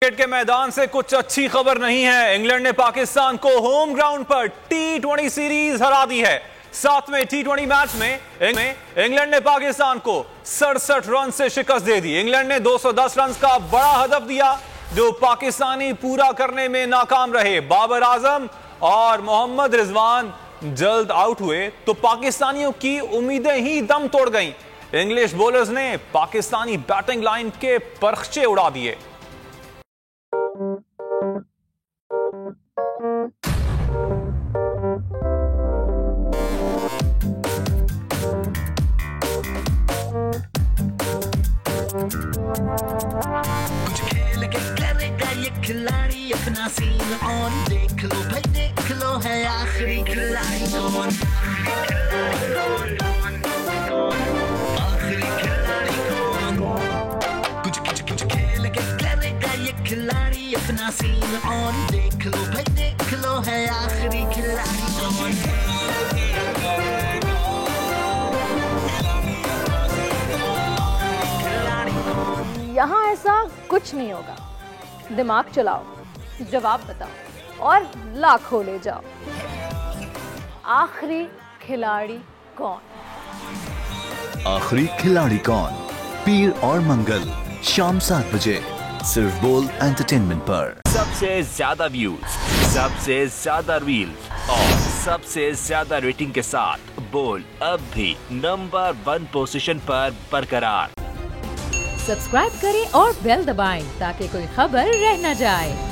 Cricket के मैदान से कुछ अच्छी खबर नहीं है। इंग्लैंड ने पाकिस्तान को होम ग्राउंड पर T20 सीरीज हरा दी है। 7वें T20 मैच में इंग्लैंड ने पाकिस्तान को 67 रन से शिकस्त दे दी। इंग्लैंड ने 210 रन का बड़ा हदफ दिया जो पाकिस्तानी पूरा करने में नाकाम रहे। बाबर आजम और मोहम्मद रिजवान जल्द आउट हुए तो पाकिस्तानियों की उम्मीदें ही दम तोड़ गईं। इंग्लिश बॉलर्स ने पाकिस्तानी बैटिंग लाइन के परखचे उड़ा दिए। कुछ खेल के करेगा ये खिलाड़ी अपना सीन ऑन, देख लो भाई देख लो है आखिरी खिलाड़ी कौन, आखिरी खिलाड़ी कौन। कुछ खेल के करेगा ये खिलाड़ी अपना सीन ऑन, देख लो भाई देख लो है आखिरी खिलाड़ी कौन। यहाँ ऐसा कुछ नहीं होगा। दिमाग चलाओ, जवाब बताओ और लाखों ले जाओ। आखिरी खिलाड़ी कौन? आखिरी खिलाड़ी कौन? पीर और मंगल शाम 7 बजे सिर्फ बोल एंटरटेनमेंट पर। सबसे ज्यादा व्यूज, सबसे ज्यादा रील्स और सबसे ज्यादा रेटिंग के साथ बोल अब भी नंबर 1 पोजीशन पर बरकरार। सब्सक्राइब करें और बेल दबाएं ताकि कोई खबर रह न जाए।